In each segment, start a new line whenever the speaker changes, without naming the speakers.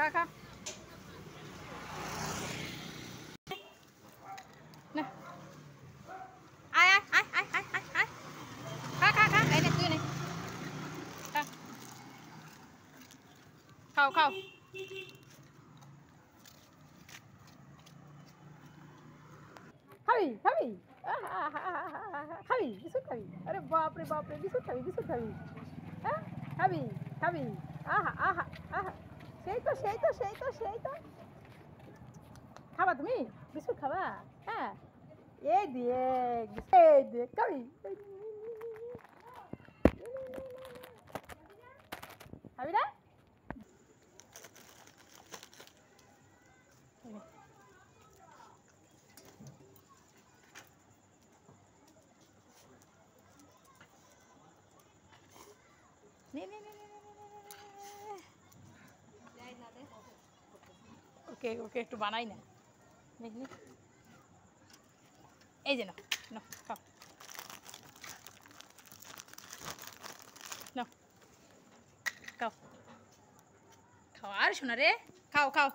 खा nè ai ai ai ai ai ai ai khá đây này này khao khao खाबी खाबी खाबी biscuit खाबी अरे बाप रे बिस्कुट खाबी हाँ खाबी खाबी आहा आहा आहा সেই তো খাবা তুমি বিস্কুট খাবা হ্যাঁ এই দেখ খাবি খাবি না ওকে ওকে একটু বানাই না এই যে না খাও নাও খাও খাও আর শোনা রে খাও খাও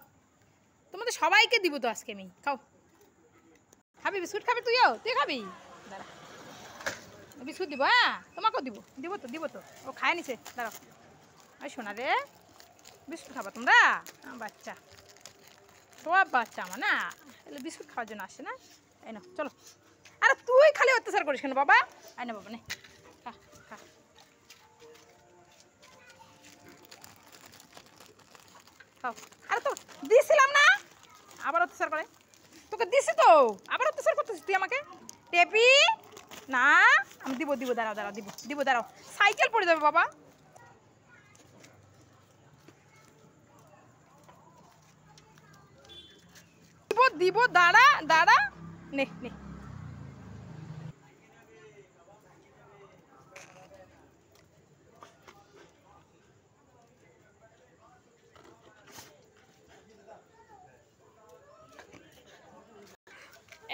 তোমাদের সবাইকে দিব তো আজকে আমি খাও খাবি বিস্কুট খাবি তুই খাবি দাঁড়া বিস্কুট দিব হ্যাঁ তোমাকেও দিব তো ও খায় নিছে দাঁড়াও আর শোনা রে বিস্কুট খাবা তোমরা বাচ্চা সব বাচ্চা আমার না এলে বিস্কুট খাওয়ার জন্য আসে না এই না চলো আরে তুই খালি অত্যাচার করিস কেন বাবা আয় না বাবা নে খা খা খাও আরে তো দিয়েছিলাম না আবার অত্যাচার করে তোকে দিছি তো আবার অত্যাচার করতেছিস তুই আমাকে টেপি না আমি দিব দাঁড়াও সাইকেল পড়ে যাবে বাবা দিব দাঁড়া নে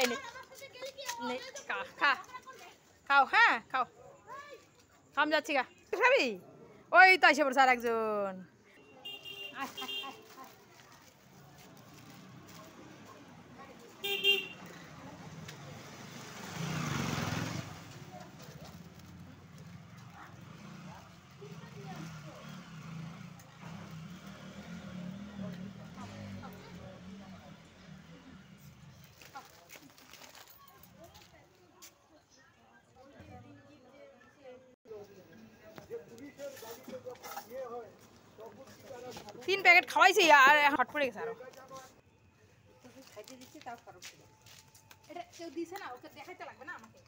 এই নে খাও হ্যাঁ খাও আমি যাচ্ছি গা খাবি ওই তো এসে পড়ছে আর একজন तीन पैकेट खावाইছি আর হট পড়ে গেছে আরো খাইতে দিচ্ছি তাও খরচ ছিল এটা কেউ দিছে না ওকে দেখাইতে লাগবে না আমাকে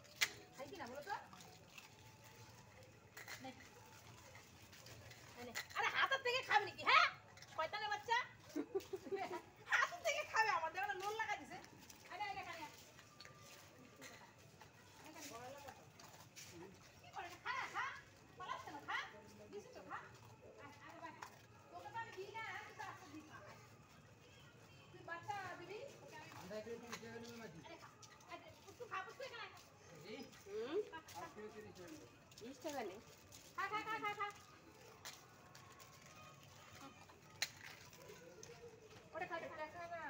খাই কি না বলো তো আরে হাতের থেকে খাবে নাকি হ্যাঁ শয়তানের বাচ্চা হাতের থেকে খাবে আমার দেখো না লোন লাগাই দিছে
20 টাকা নে।
খা খা খা খা খা ওটা খা খা খা না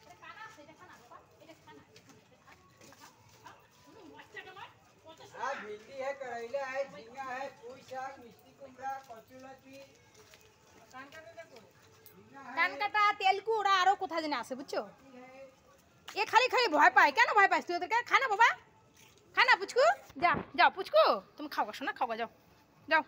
এটা খানা সেটা খানা বাবা এটা খানা বাচ্চাটা মার কত
हाँ भिंडी है करेला है झींगा है पुई शाक मिष्टी कुमड़ा कचुलती
কান কাটা তেলকুড়া আরো কোথায় জানি আছে বুঝছো এ খালি খালি ভয় পায় কেন ভয় পাইছ তুই ওদেরকে খানা বাবা খানা পুচকু যা যাও পুচকু তুমি খাও শোনা খাও যাও যাও